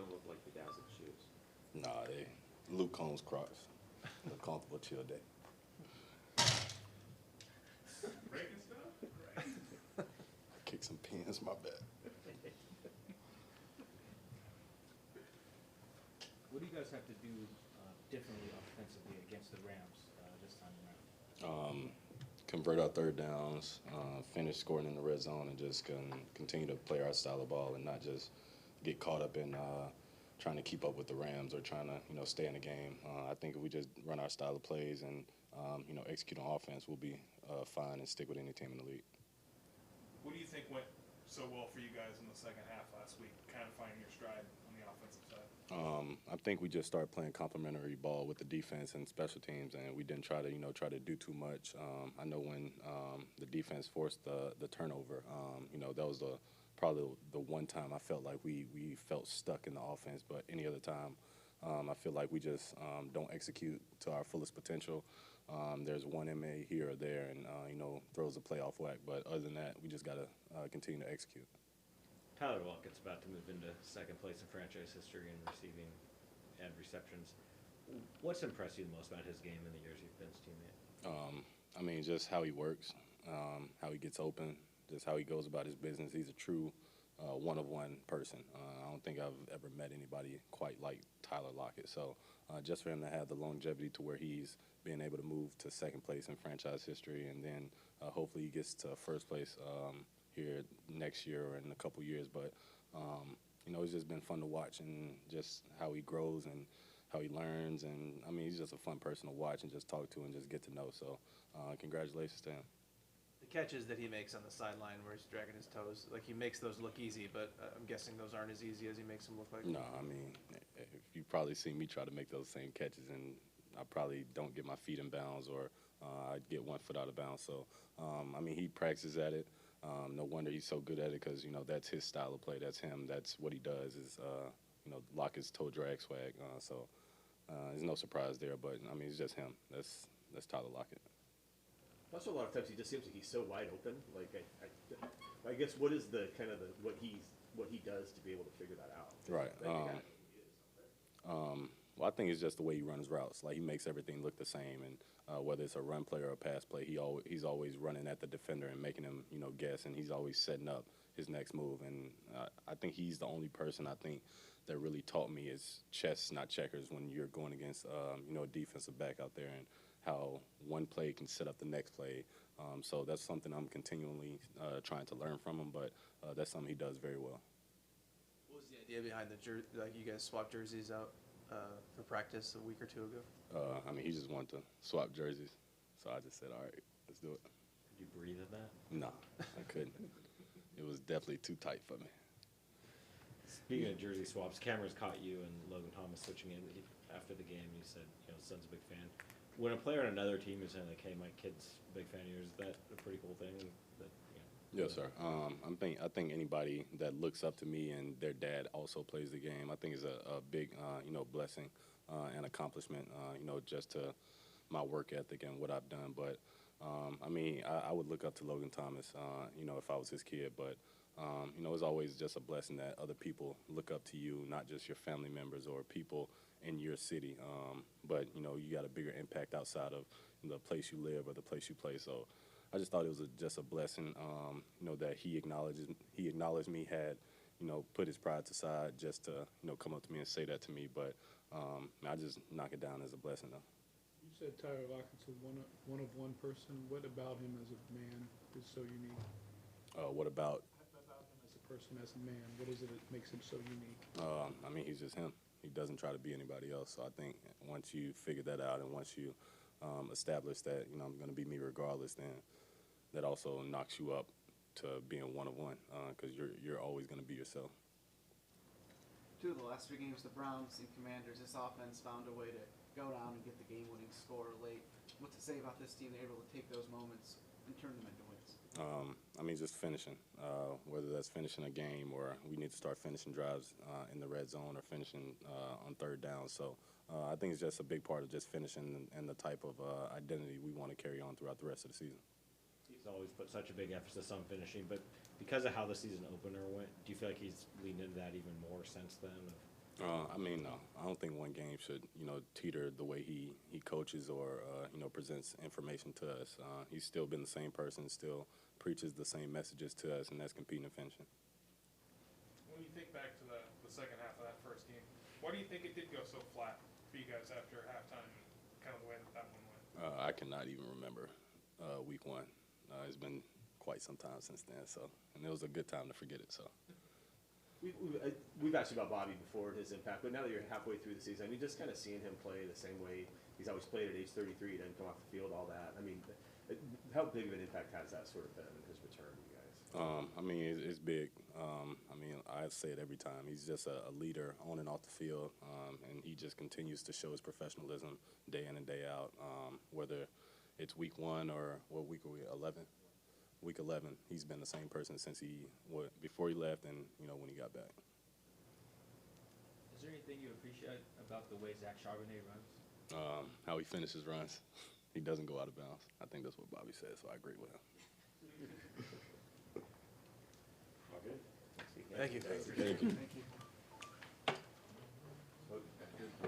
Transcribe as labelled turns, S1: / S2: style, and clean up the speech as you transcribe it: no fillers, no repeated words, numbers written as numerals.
S1: don't look like the guys that shoes.
S2: Nah, they Luke Combs Crocs. A comfortable chill day.
S3: Breaking stuff? Right.
S2: Kick some pins, my bad.
S4: What do you guys have to do differently offensively against the Rams this time around?
S2: Convert our third downs, finish scoring in the red zone, and just continue to play our style of ball and not just get caught up in trying to keep up with the Rams or trying to stay in the game. I think if we just run our style of plays and execute on offense, we'll be fine and stick with any team in the league.
S3: What do you think went so well for you guys in the second half last week, kind of finding your stride on the offensive side?
S2: I think we just started playing complementary ball with the defense and special teams, and we didn't try to do too much. I know when the defense forced the turnover, that was probably the one time I felt like we felt stuck in the offense. But any other time, I feel like we just don't execute to our fullest potential. There's one MA here or there, and throws the play off whack. But other than that, we just got to continue to execute.
S5: Tyler Lockett's about to move into second place in franchise history in receiving and receptions. What's impressed you the most about his game in the years you've been his teammate?
S2: Just how he works, how he gets open, just how he goes about his business. He's a true one-of-one person. I don't think I've ever met anybody quite like Tyler Lockett. So just for him to have the longevity to where he's being able to move to second place in franchise history, and then hopefully he gets to first place here next year or in a couple years. But, it's just been fun to watch, and just how he grows and how he learns. And, he's just a fun person to watch and just talk to and just get to know. So congratulations to him.
S6: The catches that he makes on the sideline where he's dragging his toes, like he makes those look easy, but I'm guessing those aren't as easy as he makes them look like.
S2: No, if you probably see me try to make those same catches, and I probably don't get my feet in bounds, or I get 1 foot out of bounds. So, he practices at it. No wonder he's so good at it, because, that's his style of play. That's him. That's what he does is, Lockett's toe drag swag. So there's no surprise there, but, it's just him. That's Tyler Lockett.
S7: Also, a lot of times he just seems like he's so wide open. Like, I guess what is the kind of what he does to be able to figure that out?
S2: Right. Well, I think it's just the way he runs routes. Like, he makes everything look the same, and whether it's a run play or a pass play, he's always running at the defender and making him, guess, and he's always setting up his next move. And I think he's the only person that really taught me is chess, not checkers, when you're going against, a defensive back out there, and how one play can set up the next play. So that's something I'm continually trying to learn from him, but that's something he does very well.
S6: What was the idea behind the jersey? Like, you guys swapped jerseys out for practice a week or two ago?
S2: He just wanted to swap jerseys, so I just said, all right, let's do it.
S5: Could you breathe in that?
S2: No, I couldn't. It was definitely too tight for me.
S5: Speaking of jersey swaps, cameras caught you and Logan Thomas switching in after the game. You said, son's a big fan. When a player on another team is saying, like, hey, my kid's a big fan of yours, is that a pretty cool thing?
S2: Yes, sir. I think anybody that looks up to me and their dad also plays the game, I think is a big, blessing and accomplishment, just to my work ethic and what I've done. But, I would look up to Logan Thomas, if I was his kid. But, it's always just a blessing that other people look up to you, not just your family members or people in your city. But, you got a bigger impact outside of the place you live or the place you play. So I just thought it was just a blessing, that he acknowledged me, had, put his pride aside just to, come up to me and say that to me. But I just knock it down as a blessing, though.
S8: You said Tyler Lockett's a one-of-one person. What about him as a man is so unique?
S2: What about
S8: him as a person, as a man? What is it that makes him so unique?
S2: He's just him. He doesn't try to be anybody else. So I think once you figure that out, and once you establish that, I'm going to be me regardless, then that also knocks you up to being one-of-one, because you're always going to be yourself.
S9: Two of the last 3 games, the Browns and Commanders, this offense found a way to go down and get the game-winning score late. What to say about this team? They're able to take those moments and turn them into wins.
S2: Just finishing, whether that's finishing a game or we need to start finishing drives in the red zone or finishing on third down. So I think it's just a big part of just finishing and the type of identity we want to carry on throughout the rest of the season.
S5: He's always put such a big emphasis on finishing, but because of how the season opener went, do you feel like he's leaned into that even more since then?
S2: I mean, no. I don't think one game should, teeter the way he coaches or, presents information to us. He's still been the same person, still preaches the same messages to us, and that's competing and finishing.
S3: When you think back to the second half of that first game, why do you think it did go so flat for you guys after halftime and kind of the way that one went?
S2: I cannot even remember week one. It's been quite some time since then, and it was a good time to forget it, so.
S7: We've asked you about Bobby before and his impact, but now that you're halfway through the season, I mean, just kind of seeing him play the same way he's always played at age 33, he doesn't come off the field, all that. I mean, how big of an impact has that sort of been in his return, you guys?
S2: I mean, it's big. I say it every time. He's just a leader on and off the field, and he just continues to show his professionalism day in and day out. Whether it's week one or what week are we? 11. Week 11. He's been the same person since before he left and when he got back.
S4: Is there anything you appreciate about the way Zach Charbonnet runs?
S2: How he finishes runs. He doesn't go out of bounds. I think that's what Bobby said, so I agree with him.
S5: All good.
S6: Thank you.
S2: Thank you.
S9: Thank you.